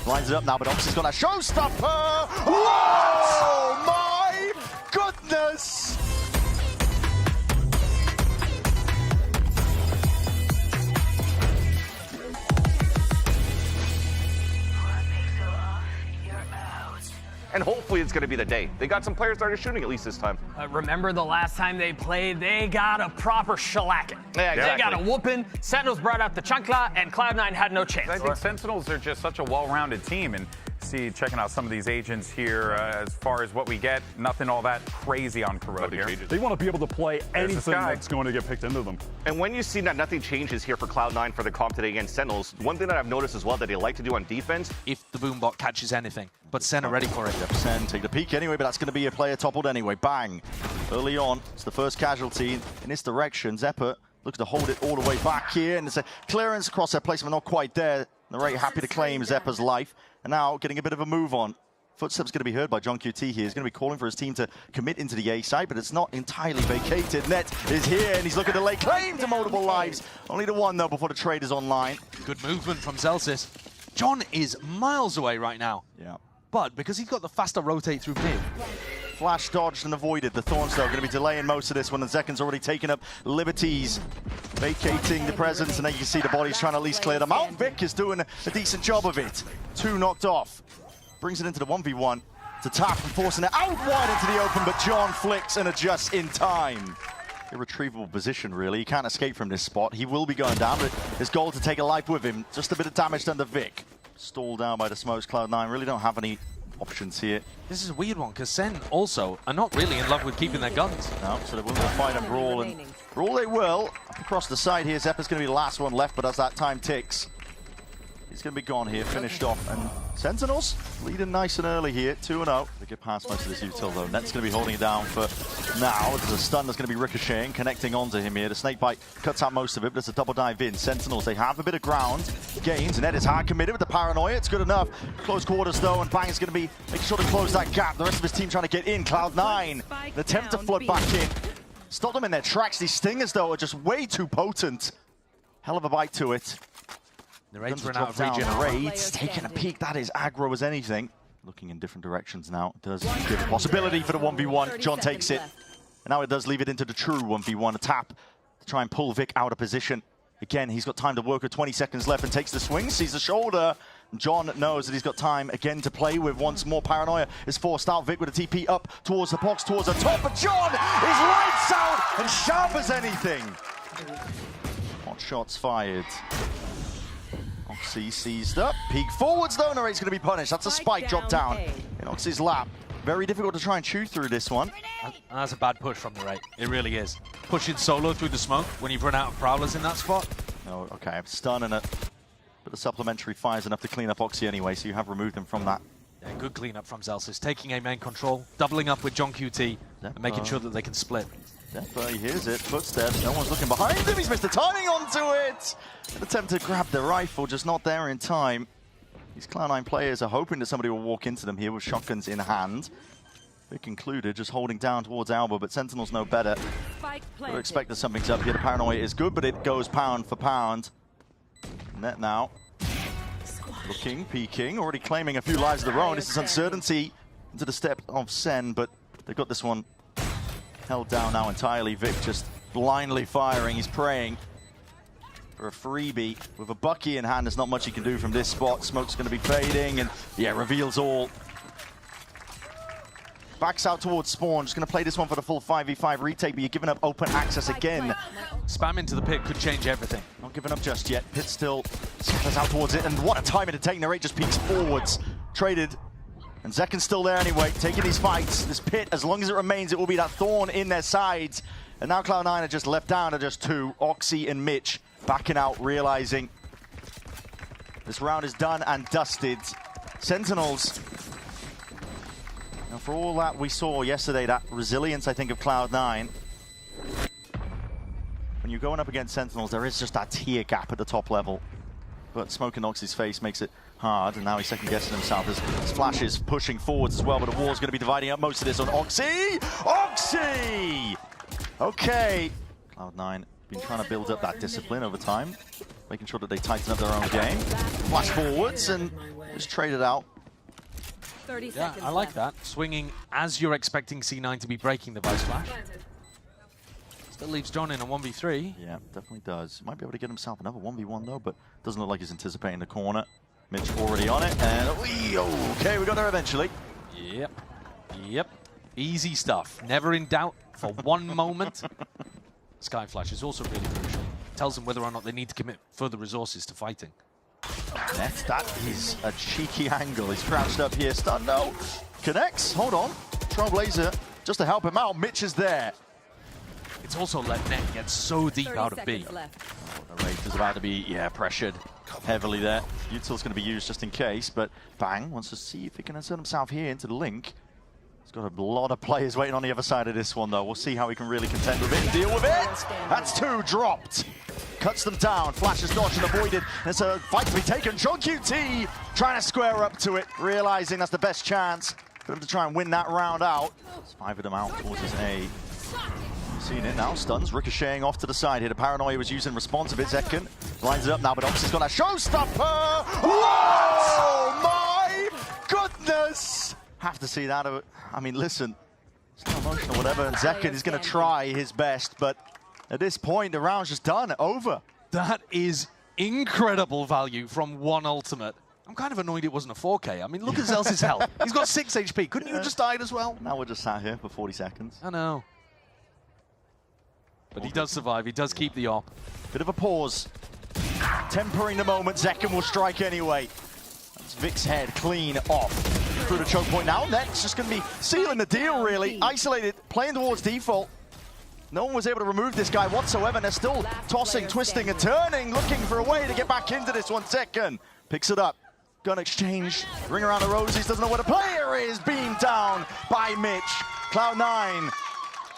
Lines it up now, but Oxy's got that showstopper! Whoa! My goodness! And hopefully it's going to be the day. They got some players that are shooting at least this time. Remember the last time they played, they got a proper shellacking. Yeah, exactly. They got a whooping. Sentinels brought out the chancla, and Cloud9 had no chance. I think Sentinels are just such a well-rounded team, and checking out some of these agents here, as far as what we get, nothing all that crazy on Corrode here. They want to be able to play anything that's going to get picked into them. And when you see that nothing changes here for Cloud9 for the comp today against Sentinels, one thing that I've noticed as well that they like to do on defense, if the boombot catches anything. But Sen are ready for it. Yep, Sen take the peek anyway, but that's going to be a player toppled anyway. Bang. Early on, it's the first casualty in this direction. Zephyr looks to hold it all the way back here, and it's a clearance across their placement, not quite there. They're very happy to claim Zephyr's life, and now getting a bit of a move on. Footsteps going to be heard by John QT here. He's going to be calling for his team to commit into the A side, but it's not entirely vacated. Net is here, and he's looking to lay claim to multiple lives. Only the one, though, before the trade is online. Good movement from Zelsis. John is miles away right now. Yeah. But because he's got the faster rotate through mid. Flash dodged and avoided. The Thorns, though, going to be delaying most of this one. The Zekan's already taken up liberties, vacating the presence, and then you can see the bodies trying to at least clear them out. Vic is doing a decent job of it. 2 knocked off. Brings it into the 1v1 to tap and forcing it out wide into the open, but John flicks and adjusts in time. Irretrievable position, really. He can't escape from this spot. He will be going down, but his goal to take a life with him. Just a bit of damage done to Vic. Stalled down by the smokes. Cloud9 really don't have any options here. This is a weird one, because Sen also are not really in love with keeping their guns. No, so they're willing to fight and brawl, and brawl they will. Up across the side here, Zephyr's going to be the last one left, but as that time ticks, he's going to be gone here, finished off. And Sentinels leading nice and early here, 2-0. They get past most of this util, though. Net's going to be holding it down for now. There's a stun that's going to be ricocheting, connecting onto him here. The snakebite cuts out most of it, but it's a double dive in. Sentinels, they have a bit of ground gains. Net is hard committed with the paranoia. It's good enough. Close quarters, though, and Bang is going to be making sure to close that gap. The rest of his team trying to get in. Cloud9, an attempt to flood back in. Stop them in their tracks. These stingers, though, are just way too potent. Hell of a bite to it. The Raids run out of regen. Raids taking a peek. That is aggro as anything. Looking in different directions now. It does give a possibility for the 1v1. John takes it. And now it does leave it into the true 1v1. A tap to try and pull Vic out of position. Again, he's got time to work with 20 seconds left and takes the swing. Sees the shoulder. John knows that he's got time again to play with. Once more, paranoia is forced out. Vic with a TP up towards the box, towards the top. But John is lights out and sharp as anything. Hot shots fired. Oxy seized up. Peek forwards, though. Narrate's going to be punished. That's a spike drop down in Oxy's lap. Very difficult to try and chew through this one. And that's a bad push from the right. It really is. Pushing solo through the smoke when you've run out of prowlers in that spot. Oh, okay. Stun and a bit of supplementary fires enough to clean up Oxy anyway, so you have removed him from that. Yeah, good cleanup from Zelsis. Taking a main control, doubling up with John QT, and making sure that they can split. Zephyr, he hears it. Footsteps. No one's looking behind him. He's missed the timing onto it. An attempt to grab the rifle, just not there in time. These Cloud9 players are hoping that somebody will walk into them here with shotguns in hand. Vic included, just holding down towards Alba, but Sentinels know better. Would expect that something's up here. The paranoia is good, but it goes pound for pound. Net now. Looking, peeking, already claiming a few lives of their own. This is uncertainty into the step of Sen, but they've got this one held down now entirely. Vic just blindly firing. He's praying for a freebie. With a Bucky in hand, there's not much he can do from this spot. Smoke's going to be fading, and yeah, reveals all. Backs out towards spawn. Just going to play this one for the full 5v5 retake, but you're giving up open access again. Spam into the pit could change everything. Not giving up just yet. Pit still scatters out towards it, and what a timing to take. Narrate just peeks forwards. Traded. And Zekan's still there anyway, taking these fights. This pit, as long as it remains, it will be that thorn in their sides. And now Cloud9 are just left down to just 2. Oxy and Mitch backing out, realizing this round is done and dusted. Sentinels. Now, for all that we saw yesterday, that resilience, I think, of Cloud9, when you're going up against Sentinels, there is just that tier gap at the top level. But smoke in Oxy's face makes it hard, and now he's second-guessing himself. His Flash is pushing forwards as well, but the wall's going to be dividing up most of this on Oxy! Oxy! Okay. Cloud9 been trying to build up that discipline over time, making sure that they tighten up their own game. Flash forwards, and Just trade it out. 30 Yeah, seconds I like left. that. Swinging as you're expecting C9 to be breaking the Vice Flash. Still leaves John in a 1v3. Yeah, definitely does. Might be able to get himself another 1v1 though, but doesn't look like he's anticipating the corner. Mitch already on it, and okay, we got there eventually. Yep. Yep. Easy stuff. Never in doubt for one moment. Sky Flash is also really crucial. Tells them whether or not they need to commit further resources to fighting. That is a cheeky angle. He's crouched up here. Stun, no. Connects. Hold on. Trailblazer, just to help him out. Mitch is there. It's also let Net get so deep out of B. The Wraith is about to be, pressured heavily there. Util's going to be used just in case, but Bang wants to see if he can insert himself here into the link. He's got a lot of players waiting on the other side of this one, though. We'll see how he can really contend with it and deal with it. That's 2 dropped. Cuts them down. Flash is dodged and avoided. There's a fight to be taken. John QT trying to square up to it, realizing that's the best chance for them to try and win that round out. There's 5 of them out towards his A. Seen it now. Stuns ricocheting off to the side here. The Paranoia was using response a bit. Zekken lines it up now, but Oxy's got a showstopper. Whoa! My goodness! Have to see that. I mean, listen, it's not emotional, whatever. And Zekken is going to try his best, but at this point, the round's just done. Over. That is incredible value from one ultimate. I'm kind of annoyed it wasn't a 4K. I mean, look at Zell's health. He's got 6 HP. Couldn't you have just died as well? Now we're just sat here for 40 seconds. I know. But he does survive. He does keep the op. Bit of a pause. Tempering the moment. Zekken will strike anyway. That's Vic's head clean off. Through the choke point now. Net's just going to be sealing the deal, really. Isolated, playing towards default. No one was able to remove this guy whatsoever. And they're still tossing, twisting, and turning, looking for a way to get back into this one. Zekken picks it up. Gun exchange. Ring around the roses. Doesn't know where the player is. Beamed down by Mitch. Cloud9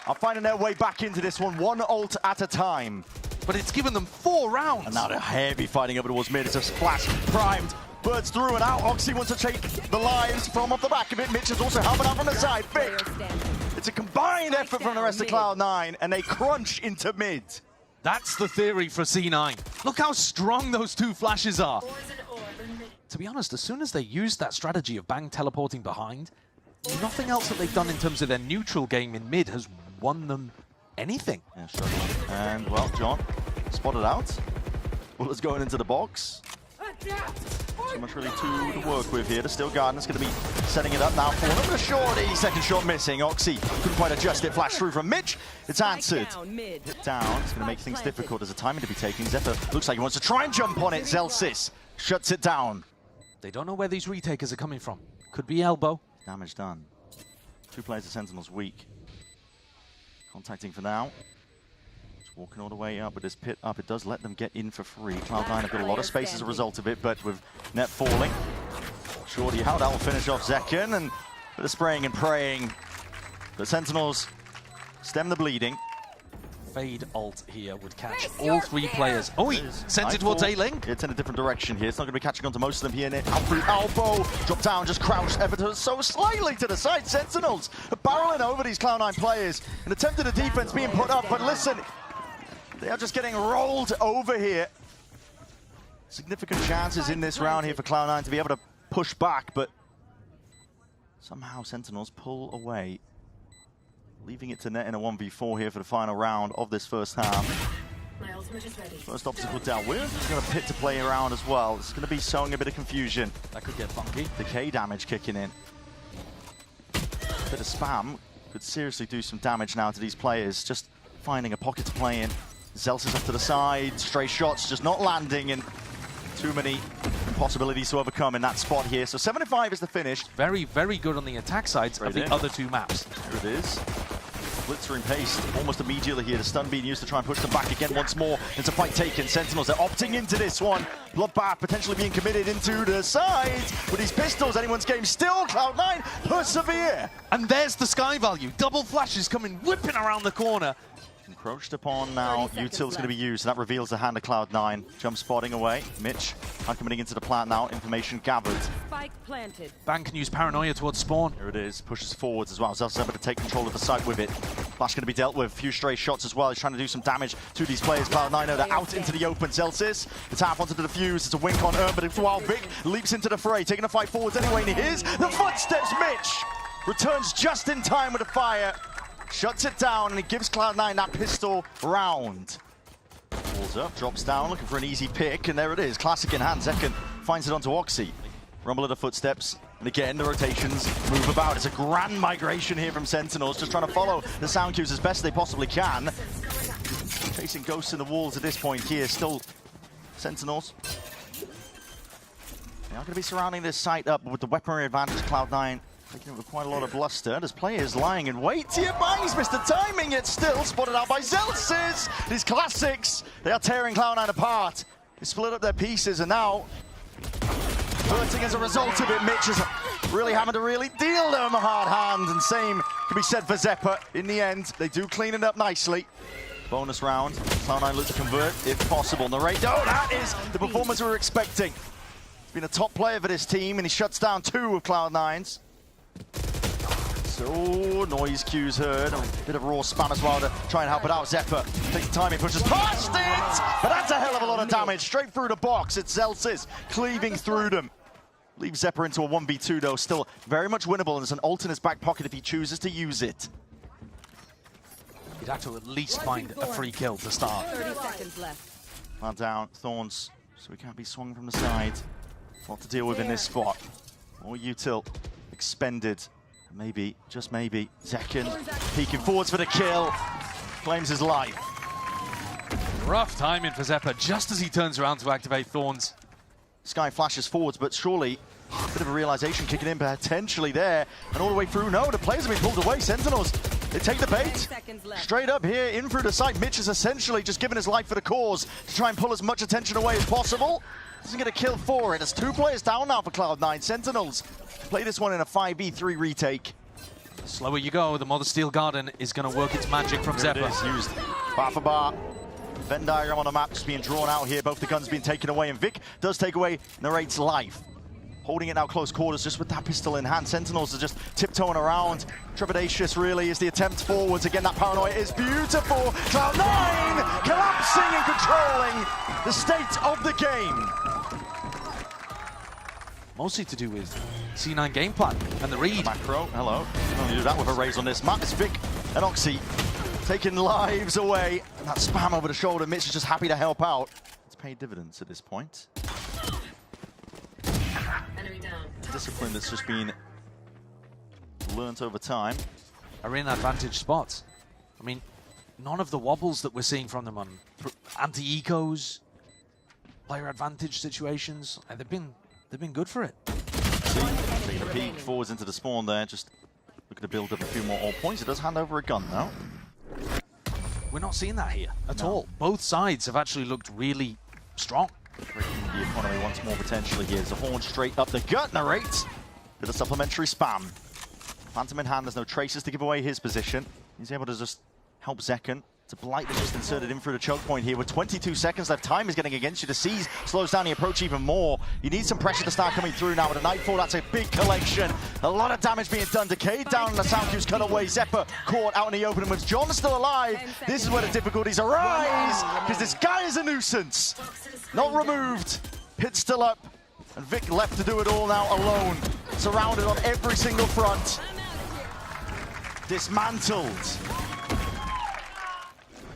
are finding their way back into this one ult at a time. But it's given them 4 rounds. And now they're heavy fighting up towards mid. It's a splash primed. Birds through and out. Oxy wants to take the lives from off the back of it. Mitch is also helping out from the side. Vic. It's a combined effort from the rest of Cloud9, and they crunch into mid. That's the theory for C9. Look how strong those 2 flashes are. To be honest, as soon as they used that strategy of Bang teleporting behind, nothing else that they've done in terms of their neutral game in mid has won them anything. Yeah, struggling. And, well, John spotted out. Bullet's going into the box. So much really to work with here. The Still Garden's going to be setting it up now for another shorty. Second shot missing. Oxy couldn't quite adjust it. Flash through from Mitch. It's answered. Hit down. It's going to make things difficult. There's a timing to be taken. Zephyr looks like he wants to try and jump on it. Zelsis shuts it down. They don't know where these retakers are coming from. Could be elbow. Damage done. 2 players of Sentinels weak. Contacting for now. Just walking all the way up with this pit up. It does let them get in for free. Cloud9 have got a lot of space as a result of it, but with Net falling. Shorty out. That will finish off Zekken, and a bit of spraying and praying. The Sentinels stem the bleeding. Fade ult here would catch all 3 players. Oh, he sends it towards A-Link. It's in a different direction here. It's not going to be catching on to most of them here. Out through elbow. Drop down, just crouched ever so slightly to the side. Sentinels are barreling over these Cloud9 players. An attempt at a defense being put up, but listen, they are just getting rolled over here. Significant chances in this round here for Cloud9 to be able to push back, but somehow Sentinels pull away. Leaving it to Net in a 1v4 here for the final round of this first half. My ultimate is ready. First obstacle dealt with. He's going to pit to play around as well. It's going to be sowing a bit of confusion. That could get funky. Decay damage kicking in. Bit of spam could seriously do some damage now to these players. Just finding a pocket to play in. Zels is off to the side. Stray shots just not landing, and too many possibilities to overcome in that spot here. So 75 is the finish. Very, very good on the attack sides of the other 2 maps. Here it is. Blitzering pace almost immediately here. The stun being used to try and push them back again once more. It's a fight taken. Sentinels are opting into this one. Bloodbath potentially being committed into the sides. With these pistols, anyone's game still. Cloud9 persevere. And there's the Sky value. Double flashes coming whipping around the corner. Encroached upon now. Util's going to be used. That reveals the hand of Cloud9. Jump spotting away. Mitch coming into the plant now. Information gathered. Spike planted. Bang can use paranoia towards spawn. Here it is, pushes forwards as well. Zelsis able to take control of the site with it. Flash going to be dealt with. A few stray shots as well. He's trying to do some damage to these players. Cloud9, they're out into the open. Zelsis, the tap onto the defuse. It's a wink on Erm, but it's while Vic leaps into the fray, taking a fight forwards anyway. And here's the footsteps. Mitch returns just in time with a fire. Shuts it down, and it gives Cloud9 that pistol round. Pulls up, drops down, looking for an easy pick, and there it is. Classic in hand. Zekken finds it onto Oxy. Rumble of the footsteps, and again, the rotations move about. It's a grand migration here from Sentinels, just trying to follow the sound cues as best they possibly can. Chasing ghosts in the walls at this point here, still Sentinels. They are going to be surrounding this site up with the weaponry advantage. Cloud9 taking it with quite a lot of bluster. There's players lying in wait here. Bangs missed the timing, yet still spotted out by Zelsis. These classics, they are tearing Cloud9 apart. They split up their pieces, and now hurting as a result of it. Mitch is really having to deal them a hard hand, and same can be said for Zeppa. In the end, they do clean it up nicely. Bonus round. Cloud9 look to convert if possible. Narrate. Oh, that is the performance we were expecting. He's been a top player for this team, and he shuts down 2 of Cloud9's. So, noise cues heard. A bit of raw spam as well to try and help it out. Zeppa takes the time, he pushes past it! But that's a hell of a lot of damage. Straight through the box. It's Zelsis cleaving through them. Leaves Zeppa into a 1v2 though. Still very much winnable, and there's an ult in his back pocket if he chooses to use it. He'd have to at least find a free kill to start. 30 seconds left. Man down, Thorns, so he can't be swung from the side. A lot to deal with in this spot. More util expended. Maybe, just maybe, Zekken peeking forwards for the kill. Claims his life. Rough timing for Zeppa just as he turns around to activate Thorns. Sky flashes forwards, but surely a bit of a realization kicking in potentially there. And all the way through, no, the players have been pulled away. Sentinels, they take the bait. Straight up here, in through the site. Mitch is essentially just giving his life for the cause to try and pull as much attention away as possible. Doesn't get a kill for it. There's 2 players down now for Cloud9. Sentinels play this one in a 5v3 retake. The slower you go, the more the Steel Garden is going to work its magic from Zeppa. It is used bar for bar. Venn diagram on the map just being drawn out here. Both the guns being taken away, and Vic does take away Narrate's life. Holding it now close quarters just with that pistol in hand. Sentinels are just tiptoeing around. Trepidatious really is the attempt forwards. Again, that paranoia is beautiful. Cloud9 collapsing and controlling the state of the game. Mostly to do with C9 game plan and the read. Macro, hello. Only do that with a raise on this map. It's Vic and Oxy taking lives away. And that spam over the shoulder. Mitch is just happy to help out. It's paid dividends at this point. Discipline that's just been learnt over time. Are in advantage spots. I mean, none of the wobbles that we're seeing from them on anti-ecos, player advantage situations, they've been good for it. Taking a peek forwards into the spawn there, just looking to build up a few more all points. It does hand over a gun though. We're not seeing that here at all. Both sides have actually looked really strong. Breaking the economy once more potentially here. There's a horn straight up the gut. Narrate. Bit of supplementary spam. Phantom in hand, there's no traces to give away his position. He's able to just help Zekken. It's a blight that just inserted in through the choke point here with 22 seconds left. Time is getting against you. The siege slows down the approach even more. You need some pressure to start coming through now. With a Nightfall, that's a big collection. A lot of damage being done. Decayed down and the sound cues cut away. Zeppa caught out in the open, and with John still alive, this is where the difficulties arise, because this guy is a nuisance. Not removed. Pit still up, and Vic left to do it all now alone. Surrounded on every single front. Dismantled.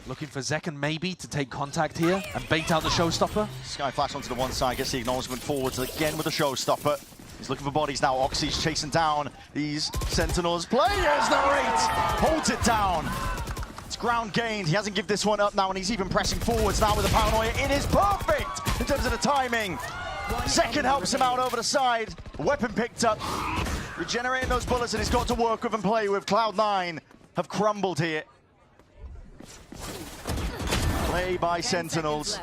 Looking for Zekken maybe to take contact here and bait out the showstopper. Sky flash onto the one side, gets the acknowledgement forwards again with the showstopper. He's looking for bodies now. Oxy's chasing down these Sentinels. Players, Narrate holds it down. It's ground gained. He hasn't given this one up now, and he's even pressing forwards now with the paranoia. It is perfect in terms of the timing. Zekken helps him out over the side. Weapon picked up. Regenerating those bullets, and he's got to work with and play with. Cloud9 have crumbled here. Play by Sentinels.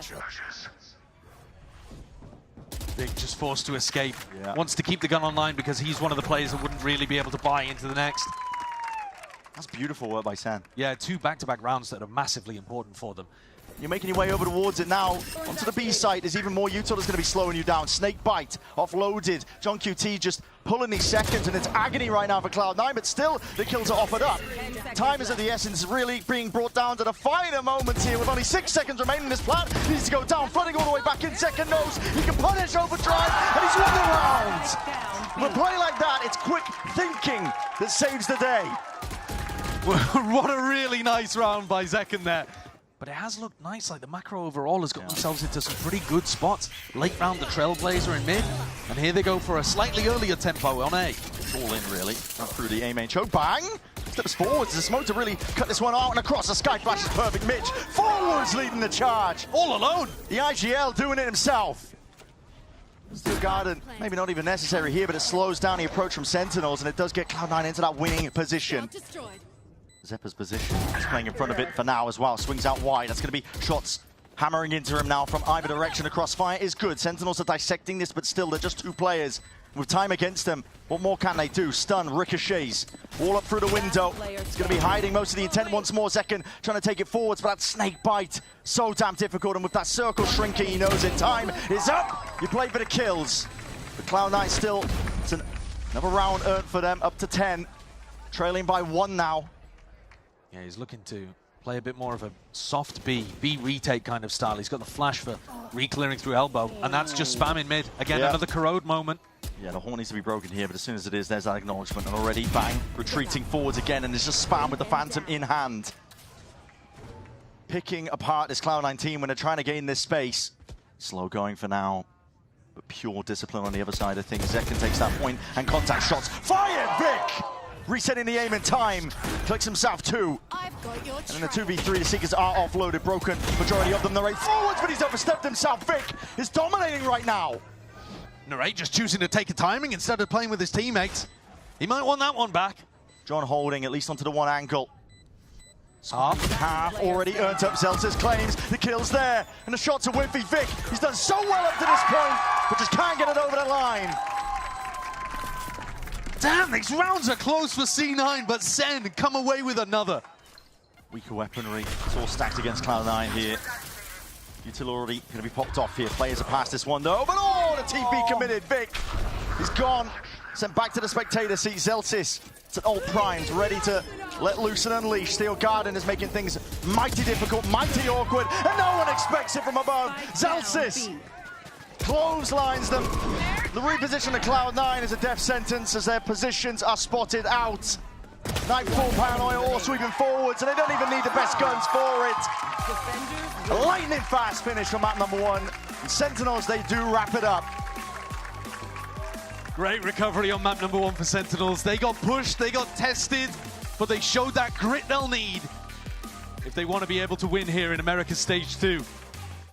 Vic just forced to escape. Yeah. Wants to keep the gun online because he's one of the players that wouldn't really be able to buy into the next. That's beautiful work by Sen. Yeah, 2 back-to-back rounds that are massively important for them. You're making your way over towards it now. Onto the B site, there's even more Utah that's going to be slowing you down. Snake Bite, offloaded. John QT just pulling these seconds, and it's agony right now for Cloud9, but still the kills are offered up. Time is of the essence, really being brought down to the final moments here with only 6 seconds remaining. This plant needs to go down, flooding all the way back in. Second knows he can punish Overdrive, and he's won the round. With a play like that, it's quick thinking that saves the day. What a really nice round by Zekken there. But it has looked nice, like the macro overall has got themselves into some pretty good spots. Late round the Trailblazer in mid, and here they go for a slightly earlier tempo on A. It's all in, really. Not through the A main choke. Bang! Steps forwards. The smoke to really cut this one out, and across the sky flash is perfect. Mitch forwards leading the charge. All alone. The IGL doing it himself. Steel Garden, maybe not even necessary here, but it slows down the approach from Sentinels, and it does get Cloud9 into that winning position. Zeppa's position. He's playing in front of it for now as well. Swings out wide. That's going to be shots hammering into him now from either direction. The crossfire is good. Sentinels are dissecting this, but still, they're just 2 players. With time against them, what more can they do? Stun, ricochets, all up through the window. It's going to be hiding most of the intent once more. Zekken trying to take it forwards, but that snake bite, so damn difficult. And with that circle shrinking, he knows it. Time is up. You play for the kills. But Cloud9 still, it's another round earned for them, up to 10. Trailing by 1 now. Yeah, he's looking to play a bit more of a soft B retake kind of style. He's got the flash for re-clearing through elbow, and that's just spamming mid. Again, another corrode moment. Yeah, the horn needs to be broken here, but as soon as it is, there's that acknowledgement. And already, bang, retreating forwards again, and there's just spam with the Phantom in hand. Picking apart this Cloud9 team when they're trying to gain this space. Slow going for now, but pure discipline on the other side of things. Zekken takes that point, and contact shots. Fired, Vic! Resetting the aim in time, clicks himself 2. And in the 2v3, the Seekers are offloaded, broken. Majority of them narrate forwards, but he's overstepped himself. Vic is dominating right now. Narrate just choosing to take a timing instead of playing with his teammates. He might want that one back. John holding at least onto the one angle. Half already earned up. Zelters claims the kill's there. And the shots are whiffy. Vic, he's done so well up to this point, but just can't get it over the line. Damn, these rounds are close for C9, but SEN come away with another. Weaker weaponry. It's all stacked against Cloud9 here. Util already going to be popped off here. Players are past this one though, but the TP committed. Vic is gone. Sent back to the spectator seat. Zelsis, it's an old primed, ready to let loose and unleash. Steel Garden is making things mighty difficult, mighty awkward, and no one expects it from above. Zelsis clotheslines them. The reposition of Cloud9 is a death sentence as their positions are spotted out. Nightfall Paranoia all sweeping forwards, and they don't even need the best guns for it. A lightning fast finish from map number 1. And Sentinels, they do wrap it up. Great recovery on map number 1 for Sentinels. They got pushed, they got tested, but they showed that grit they'll need if they want to be able to win here in America's Stage 2.